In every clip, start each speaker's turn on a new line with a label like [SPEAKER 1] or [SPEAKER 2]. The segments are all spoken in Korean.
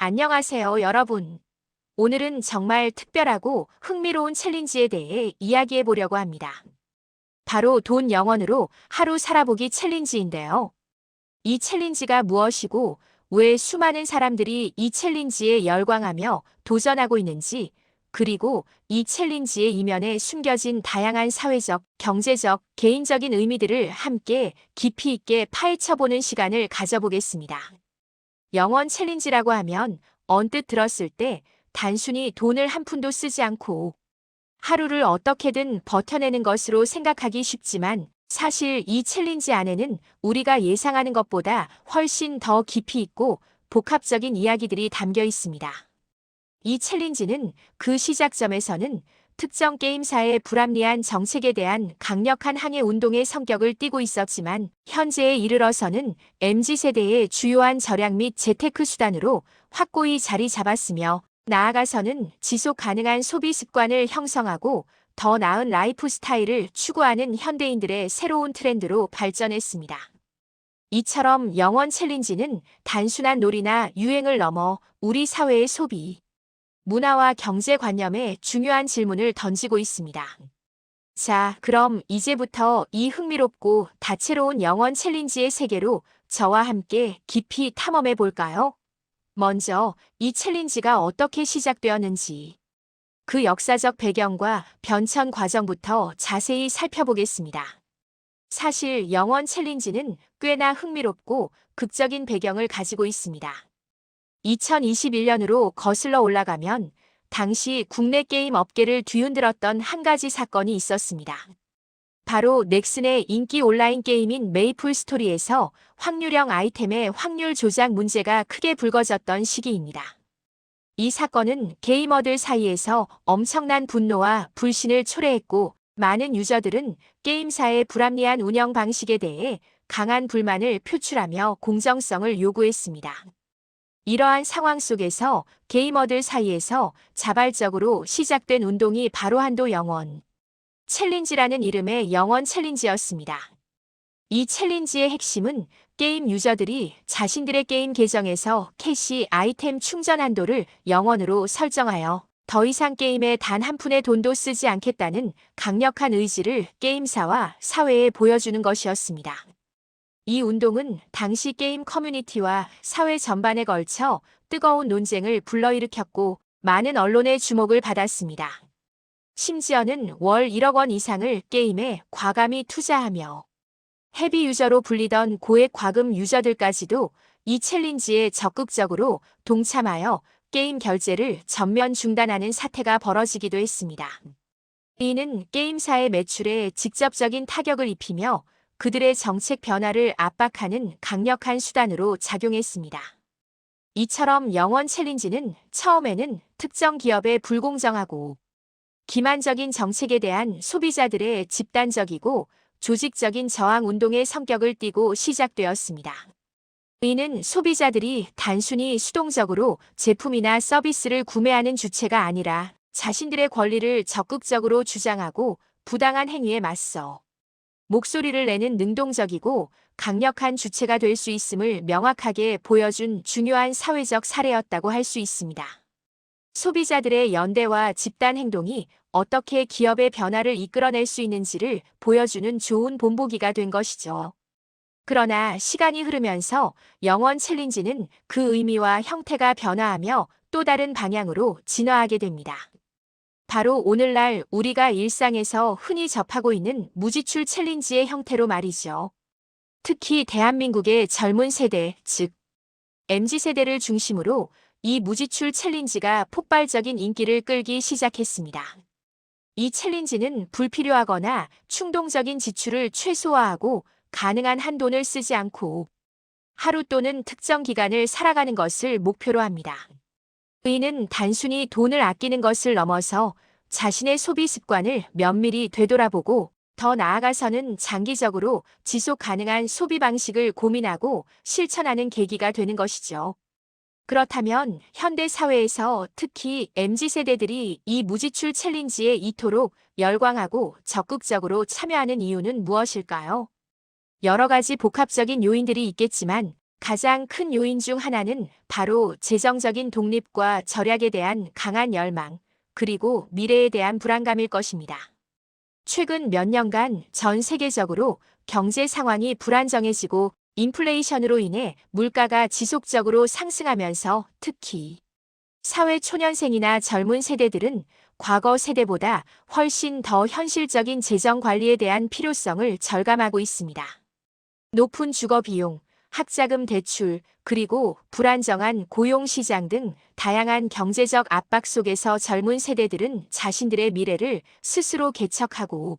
[SPEAKER 1] 안녕하세요, 여러분. 오늘은 정말 특별하고 흥미로운 챌린지에 대해 이야기해 보려고 합니다. 바로 돈 0원으로 하루 살아보기 챌린지인데요. 이 챌린지가 무엇이고 왜 수많은 사람들이 이 챌린지에 열광하며 도전하고 있는지, 그리고 이 챌린지의 이면에 숨겨진 다양한 사회적, 경제적, 개인적인 의미들을 함께 깊이 있게 파헤쳐보는 시간을 가져보겠습니다. 영원 챌린지라고 하면 언뜻 들었을 때 단순히 돈을 한 푼도 쓰지 않고 하루를 어떻게든 버텨내는 것으로 생각하기 쉽지만, 사실 이 챌린지 안에는 우리가 예상하는 것보다 훨씬 더 깊이 있고 복합적인 이야기들이 담겨 있습니다. 이 챌린지는 그 시작점에서는 특정 게임사의 불합리한 정책에 대한 강력한 항해 운동의 성격을 띠고 있었지만, 현재에 이르러서는 MZ세대의 주요한 절약 및 재테크 수단으로 확고히 자리 잡았으며, 나아가서는 지속 가능한 소비 습관을 형성하고 더 나은 라이프 스타일을 추구하는 현대인들의 새로운 트렌드로 발전했습니다. 이처럼 영원 챌린지는 단순한 놀이나 유행을 넘어 우리 사회의 소비, 문화와 경제관념에 중요한 질문을 던지고 있습니다. 자, 그럼 이제부터 이 흥미롭고 다채로운 영원 챌린지의 세계로 저와 함께 깊이 탐험해 볼까요? 먼저 이 챌린지가 어떻게 시작되었는지, 그 역사적 배경과 변천 과정부터 자세히 살펴보겠습니다. 사실 영원 챌린지는 꽤나 흥미롭고 극적인 배경을 가지고 있습니다. 2021년으로 거슬러 올라가면 당시 국내 게임 업계를 뒤흔들었던 한 가지 사건이 있었습니다. 바로 넥슨의 인기 온라인 게임인 메이플 스토리에서 확률형 아이템의 확률 조작 문제가 크게 불거졌던 시기입니다. 이 사건은 게이머들 사이에서 엄청난 분노와 불신을 초래했고, 많은 유저들은 게임사의 불합리한 운영 방식에 대해 강한 불만을 표출하며 공정성을 요구했습니다. 이러한 상황 속에서 게이머들 사이에서 자발적으로 시작된 운동이 바로 한도 영원 챌린지라는 이름의 영원 챌린지였습니다. 이 챌린지의 핵심은 게임 유저들이 자신들의 게임 계정에서 캐시 아이템 충전 한도를 영원으로 설정하여 더 이상 게임에 단 한 푼의 돈도 쓰지 않겠다는 강력한 의지를 게임사와 사회에 보여주는 것이었습니다. 이 운동은 당시 게임 커뮤니티와 사회 전반에 걸쳐 뜨거운 논쟁을 불러일으켰고, 많은 언론의 주목을 받았습니다. 심지어는 월 1억 원 이상을 게임에 과감히 투자하며 헤비 유저로 불리던 고액 과금 유저들까지도 이 챌린지에 적극적으로 동참하여 게임 결제를 전면 중단하는 사태가 벌어지기도 했습니다. 이는 게임사의 매출에 직접적인 타격을 입히며 그들의 정책 변화를 압박하는 강력한 수단으로 작용했습니다. 이처럼 영원 챌린지는 처음에는 특정 기업의 불공정하고 기만적인 정책에 대한 소비자들의 집단적이고 조직적인 저항 운동의 성격을 띠고 시작되었습니다. 이는 소비자들이 단순히 수동적으로 제품이나 서비스를 구매하는 주체가 아니라 자신들의 권리를 적극적으로 주장하고 부당한 행위에 맞서 목소리를 내는 능동적이고 강력한 주체가 될 수 있음을 명확하게 보여준 중요한 사회적 사례였다고 할 수 있습니다. 소비자들의 연대와 집단 행동이 어떻게 기업의 변화를 이끌어낼 수 있는지를 보여주는 좋은 본보기가 된 것이죠. 그러나 시간이 흐르면서 영원 챌린지는 그 의미와 형태가 변화하며 또 다른 방향으로 진화하게 됩니다. 바로 오늘날 우리가 일상에서 흔히 접하고 있는 무지출 챌린지의 형태로 말이죠. 특히 대한민국의 젊은 세대, 즉 MZ세대를 중심으로 이 무지출 챌린지가 폭발적인 인기를 끌기 시작했습니다. 이 챌린지는 불필요하거나 충동적인 지출을 최소화하고 가능한 한 돈을 쓰지 않고 하루 또는 특정 기간을 살아가는 것을 목표로 합니다. 이는 단순히 돈을 아끼는 것을 넘어서 자신의 소비 습관을 면밀히 되돌아보고, 더 나아가서는 장기적으로 지속 가능한 소비 방식을 고민하고 실천하는 계기가 되는 것이죠. 그렇다면 현대 사회에서 특히 MZ세대들이 이 무지출 챌린지에 이토록 열광하고 적극적으로 참여하는 이유는 무엇일까요? 여러 가지 복합적인 요인들이 있겠지만, 가장 큰 요인 중 하나는 바로 재정적인 독립과 절약에 대한 강한 열망, 그리고 미래에 대한 불안감일 것입니다. 최근 몇 년간 전 세계적으로 경제 상황이 불안정해지고 인플레이션으로 인해 물가가 지속적으로 상승하면서 특히 사회 초년생이나 젊은 세대들은 과거 세대보다 훨씬 더 현실적인 재정 관리에 대한 필요성을 절감하고 있습니다. 높은 주거 비용, 학자금 대출, 그리고 불안정한 고용 시장 등 다양한 경제적 압박 속에서 젊은 세대들은 자신들의 미래를 스스로 개척하고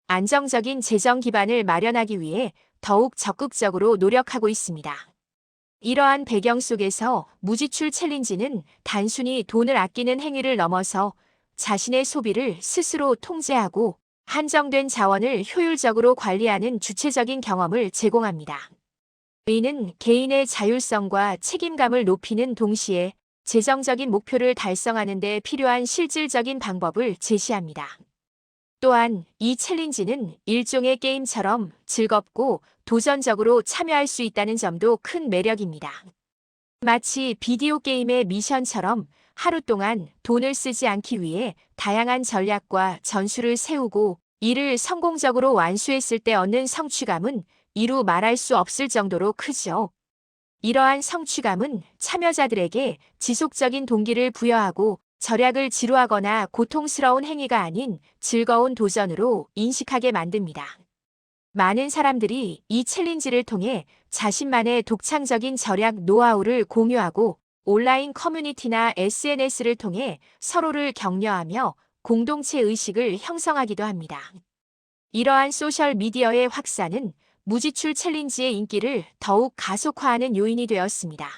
[SPEAKER 1] 안정적인 재정 기반을 마련하기 위해 더욱 적극적으로 노력하고 있습니다. 이러한 배경 속에서 무지출 챌린지는 단순히 돈을 아끼는 행위를 넘어서 자신의 소비를 스스로 통제하고 한정된 자원을 효율적으로 관리하는 주체적인 경험을 제공합니다. 이는 개인의 자율성과 책임감을 높이는 동시에 재정적인 목표를 달성하는 데 필요한 실질적인 방법을 제시합니다. 또한 이 챌린지는 일종의 게임처럼 즐겁고 도전적으로 참여할 수 있다는 점도 큰 매력입니다. 마치 비디오 게임의 미션처럼 하루 동안 돈을 쓰지 않기 위해 다양한 전략과 전술을 세우고 이를 성공적으로 완수했을 때 얻는 성취감은 이루 말할 수 없을 정도로 크죠. 이러한 성취감은 참여자들에게 지속적인 동기를 부여하고 절약을 지루하거나 고통스러운 행위가 아닌 즐거운 도전으로 인식하게 만듭니다. 많은 사람들이 이 챌린지를 통해 자신만의 독창적인 절약 노하우를 공유하고 온라인 커뮤니티나 SNS를 통해 서로를 격려하며 공동체 의식을 형성하기도 합니다. 이러한 소셜미디어의 확산은 무지출 챌린지의 인기를 더욱 가속화하는 요인이 되었습니다.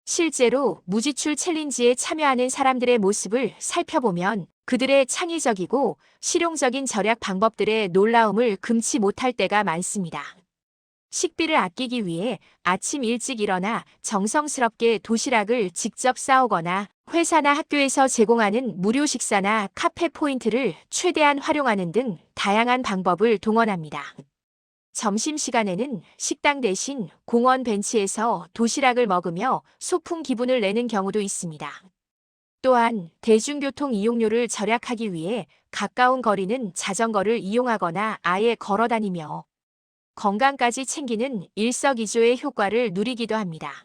[SPEAKER 1] 실제로 무지출 챌린지에 참여하는 사람들의 모습을 살펴보면 그들의 창의적이고 실용적인 절약 방법들의 놀라움을 금치 못할 때가 많습니다. 식비를 아끼기 위해 아침 일찍 일어나 정성스럽게 도시락을 직접 싸오거나 회사나 학교에서 제공하는 무료 식사나 카페 포인트를 최대한 활용하는 등 다양한 방법을 동원합니다. 점심시간에는 식당 대신 공원 벤치에서 도시락을 먹으며 소풍 기분을 내는 경우도 있습니다. 또한 대중교통 이용료를 절약하기 위해 가까운 거리는 자전거를 이용하거나 아예 걸어 다니며 건강까지 챙기는 일석이조의 효과를 누리기도 합니다.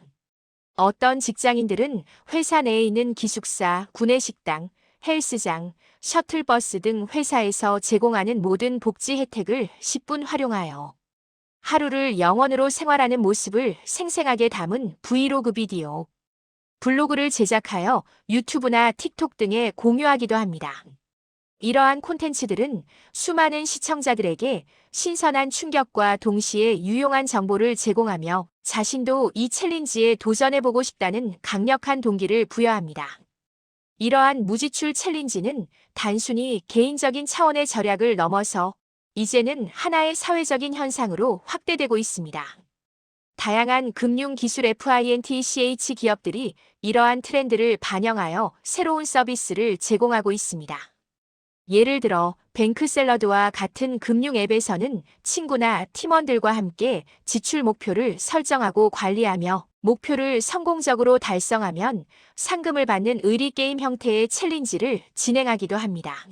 [SPEAKER 1] 어떤 직장인들은 회사 내에 있는 기숙사, 구내식당, 헬스장, 셔틀버스 등 회사에서 제공하는 모든 복지 혜택을 10분 활용하여 하루를 영원으로 생활하는 모습을 생생하게 담은 브이로그 비디오, 블로그를 제작하여 유튜브나 틱톡 등에 공유하기도 합니다. 이러한 콘텐츠들은 수많은 시청자들에게 신선한 충격과 동시에 유용한 정보를 제공하며 자신도 이 챌린지에 도전해보고 싶다는 강력한 동기를 부여합니다. 이러한 무지출 챌린지는 단순히 개인적인 차원의 절약을 넘어서 이제는 하나의 사회적인 현상으로 확대되고 있습니다. 다양한 금융기술 FINTCH 기업들이 이러한 트렌드를 반영하여 새로운 서비스를 제공하고 있습니다. 예를 들어 뱅크샐러드와 같은 금융 앱에서는 친구나 팀원들과 함께 지출 목표를 설정하고 관리하며 목표를 성공적으로 달성하면 상금을 받는 의리 게임 형태의 챌린지를 진행하기도 합니다.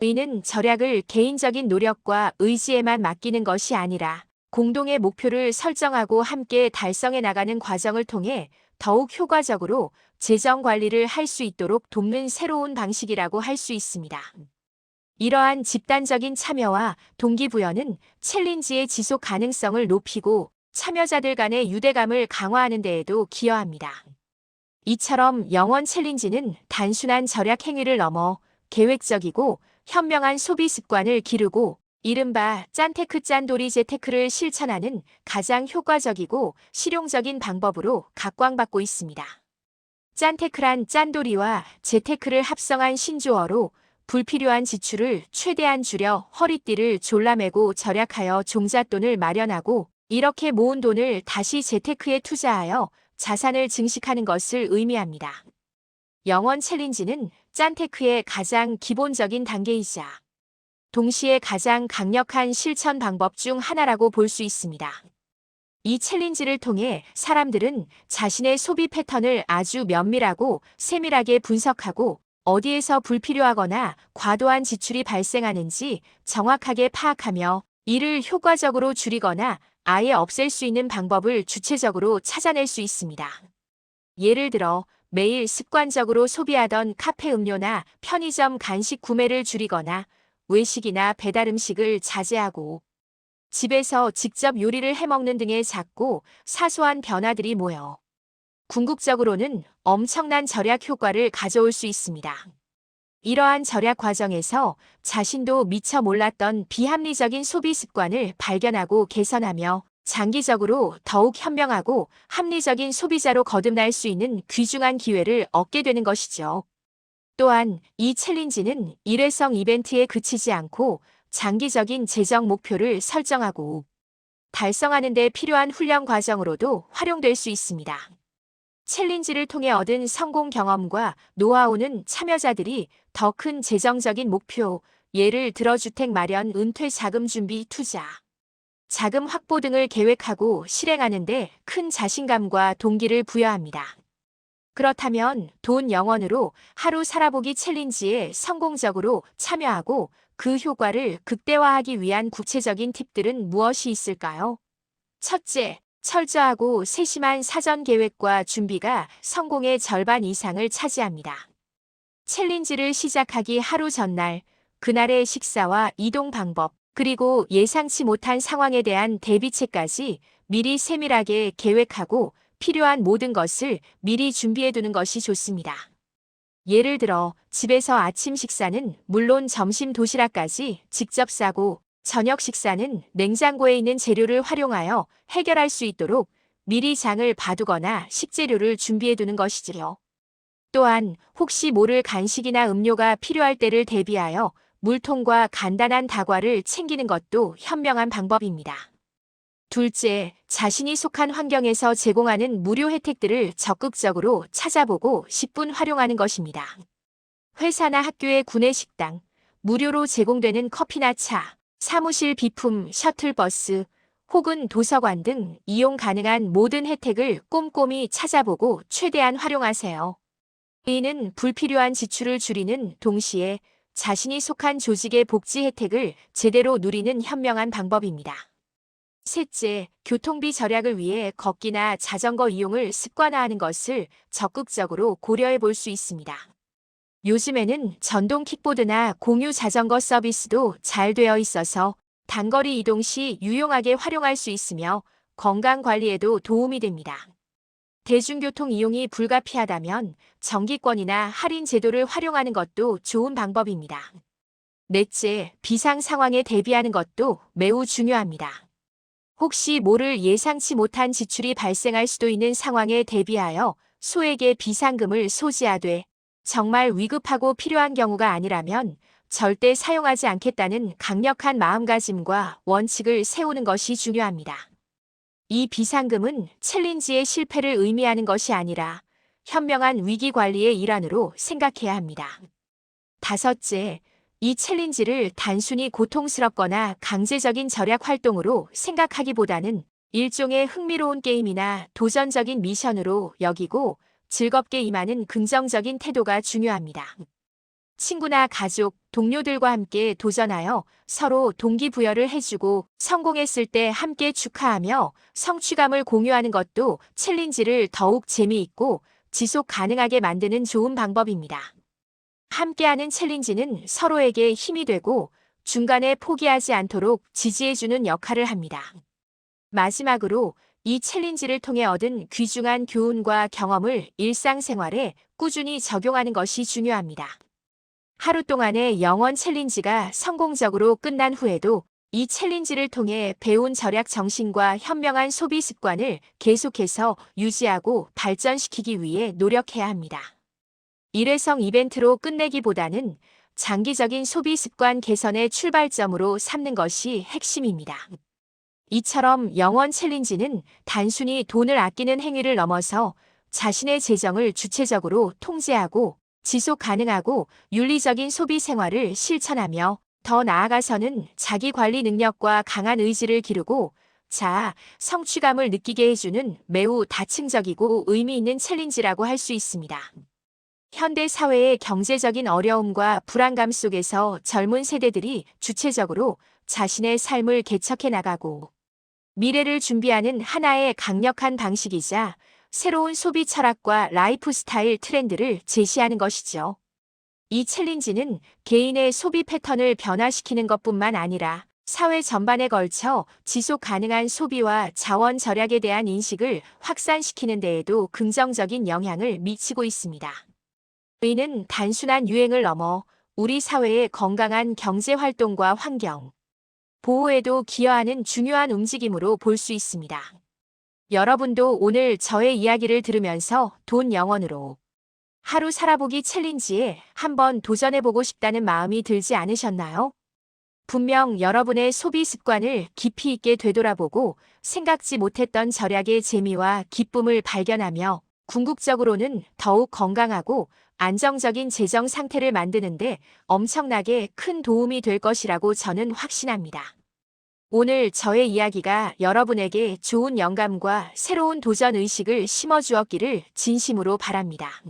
[SPEAKER 1] 이는 절약을 개인적인 노력과 의지에만 맡기는 것이 아니라 공동의 목표를 설정하고 함께 달성해 나가는 과정을 통해 더욱 효과적으로 재정 관리를 할 수 있도록 돕는 새로운 방식이라고 할 수 있습니다. 이러한 집단적인 참여와 동기부여는 챌린지의 지속 가능성을 높이고 참여자들 간의 유대감을 강화하는 데에도 기여합니다. 이처럼 영원 챌린지는 단순한 절약 행위를 넘어 계획적이고 현명한 소비 습관을 기르고 이른바 짠테크 짠돌이 재테크를 실천하는 가장 효과적이고 실용적인 방법으로 각광받고 있습니다. 짠테크란 짠돌이와 재테크를 합성한 신조어로 불필요한 지출을 최대한 줄여 허리띠를 졸라매고 절약하여 종잣돈을 마련하고 이렇게 모은 돈을 다시 재테크에 투자하여 자산을 증식하는 것을 의미합니다. 영원 챌린지는 짠테크의 가장 기본적인 단계이자 동시에 가장 강력한 실천 방법 중 하나라고 볼 수 있습니다. 이 챌린지를 통해 사람들은 자신의 소비 패턴을 아주 면밀하고 세밀하게 분석하고 어디에서 불필요하거나 과도한 지출이 발생하는지 정확하게 파악하며 이를 효과적으로 줄이거나 아예 없앨 수 있는 방법을 주체적으로 찾아낼 수 있습니다. 예를 들어 매일 습관적으로 소비하던 카페 음료나 편의점 간식 구매를 줄이거나 외식이나 배달 음식을 자제하고 집에서 직접 요리를 해먹는 등의 작고 사소한 변화들이 모여 궁극적으로는 엄청난 절약 효과를 가져올 수 있습니다. 이러한 절약 과정에서 자신도 미처 몰랐던 비합리적인 소비 습관을 발견하고 개선하며 장기적으로 더욱 현명하고 합리적인 소비자로 거듭날 수 있는 귀중한 기회를 얻게 되는 것이죠. 또한 이 챌린지는 일회성 이벤트에 그치지 않고 장기적인 재정 목표를 설정하고 달성하는 데 필요한 훈련 과정으로도 활용될 수 있습니다. 챌린지를 통해 얻은 성공 경험과 노하우는 참여자들이 더 큰 재정적인 목표, 예를 들어 주택 마련, 은퇴 자금 준비, 투자, 자금 확보 등을 계획하고 실행하는 데 큰 자신감과 동기를 부여합니다. 그렇다면 돈 0원으로 하루 살아보기 챌린지에 성공적으로 참여하고 그 효과를 극대화하기 위한 구체적인 팁들은 무엇이 있을까요? 첫째, 철저하고 세심한 사전 계획과 준비가 성공의 절반 이상을 차지합니다. 챌린지를 시작하기 하루 전날, 그날의 식사와 이동 방법, 그리고 예상치 못한 상황에 대한 대비책까지 미리 세밀하게 계획하고 필요한 모든 것을 미리 준비해두는 것이 좋습니다. 예를 들어 집에서 아침 식사는 물론 점심 도시락까지 직접 싸고 저녁 식사는 냉장고에 있는 재료를 활용하여 해결할 수 있도록 미리 장을 봐두거나 식재료를 준비해두는 것이지요. 또한 혹시 모를 간식이나 음료가 필요할 때를 대비하여 물통과 간단한 다과를 챙기는 것도 현명한 방법입니다. 둘째, 자신이 속한 환경에서 제공하는 무료 혜택들을 적극적으로 찾아보고 10분 활용하는 것입니다. 회사나 학교의 구내식당, 무료로 제공되는 커피나 차, 사무실 비품, 셔틀버스, 혹은 도서관 등 이용 가능한 모든 혜택을 꼼꼼히 찾아보고 최대한 활용하세요. 이는 불필요한 지출을 줄이는 동시에 자신이 속한 조직의 복지 혜택을 제대로 누리는 현명한 방법입니다. 셋째, 교통비 절약을 위해 걷기나 자전거 이용을 습관화하는 것을 적극적으로 고려해 볼 수 있습니다. 요즘에는 전동 킥보드나 공유 자전거 서비스도 잘 되어 있어서 단거리 이동 시 유용하게 활용할 수 있으며 건강 관리에도 도움이 됩니다. 대중교통 이용이 불가피하다면 정기권이나 할인 제도를 활용하는 것도 좋은 방법입니다. 넷째, 비상 상황에 대비하는 것도 매우 중요합니다. 혹시 모를 예상치 못한 지출이 발생할 수도 있는 상황에 대비하여 소액의 비상금을 소지하되 정말 위급하고 필요한 경우가 아니라면 절대 사용하지 않겠다는 강력한 마음가짐과 원칙을 세우는 것이 중요합니다. 이 비상금은 챌린지의 실패를 의미하는 것이 아니라 현명한 위기 관리의 일환으로 생각해야 합니다. 다섯째, 이 챌린지를 단순히 고통스럽거나 강제적인 절약 활동으로 생각하기보다는 일종의 흥미로운 게임이나 도전적인 미션으로 여기고 즐겁게 임하는 긍정적인 태도가 중요합니다. 친구나 가족, 동료들과 함께 도전하여 서로 동기부여를 해주고 성공했을 때 함께 축하하며 성취감을 공유하는 것도 챌린지를 더욱 재미있고 지속 가능하게 만드는 좋은 방법입니다. 함께하는 챌린지는 서로에게 힘이 되고 중간에 포기하지 않도록 지지해주는 역할을 합니다. 마지막으로 이 챌린지를 통해 얻은 귀중한 교훈과 경험을 일상생활에 꾸준히 적용하는 것이 중요합니다. 하루 동안의 영원 챌린지가 성공적으로 끝난 후에도 이 챌린지를 통해 배운 절약 정신과 현명한 소비 습관을 계속해서 유지하고 발전시키기 위해 노력해야 합니다. 일회성 이벤트로 끝내기보다는 장기적인 소비 습관 개선의 출발점으로 삼는 것이 핵심입니다. 이처럼 영원 챌린지는 단순히 돈을 아끼는 행위를 넘어서 자신의 재정을 주체적으로 통제하고 지속 가능하고 윤리적인 소비 생활을 실천하며 더 나아가서는 자기 관리 능력과 강한 의지를 기르고 자, 성취감을 느끼게 해주는 매우 다층적이고 의미 있는 챌린지라고 할 수 있습니다. 현대 사회의 경제적인 어려움과 불안감 속에서 젊은 세대들이 주체적으로 자신의 삶을 개척해 나가고 미래를 준비하는 하나의 강력한 방식이자 새로운 소비 철학과 라이프 스타일 트렌드를 제시하는 것이죠. 이 챌린지는 개인의 소비 패턴을 변화시키는 것뿐만 아니라 사회 전반에 걸쳐 지속 가능한 소비와 자원 절약에 대한 인식을 확산시키는 데에도 긍정적인 영향을 미치고 있습니다. 이는 단순한 유행을 넘어 우리 사회의 건강한 경제 활동과 환경 보호에도 기여하는 중요한 움직임으로 볼 수 있습니다. 여러분도 오늘 저의 이야기를 들으면서 돈 영원으로 하루 살아보기 챌린지에 한번 도전해보고 싶다는 마음이 들지 않으셨나요? 분명 여러분의 소비 습관을 깊이 있게 되돌아보고 생각지 못했던 절약의 재미와 기쁨을 발견하며 궁극적으로는 더욱 건강하고 안정적인 재정 상태를 만드는데 엄청나게 큰 도움이 될 것이라고 저는 확신합니다. 오늘 저의 이야기가 여러분에게 좋은 영감과 새로운 도전 의식을 심어주었기를 진심으로 바랍니다.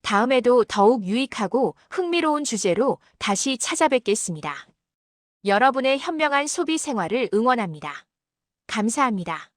[SPEAKER 1] 다음에도 더욱 유익하고 흥미로운 주제로 다시 찾아뵙겠습니다. 여러분의 현명한 소비 생활을 응원합니다. 감사합니다.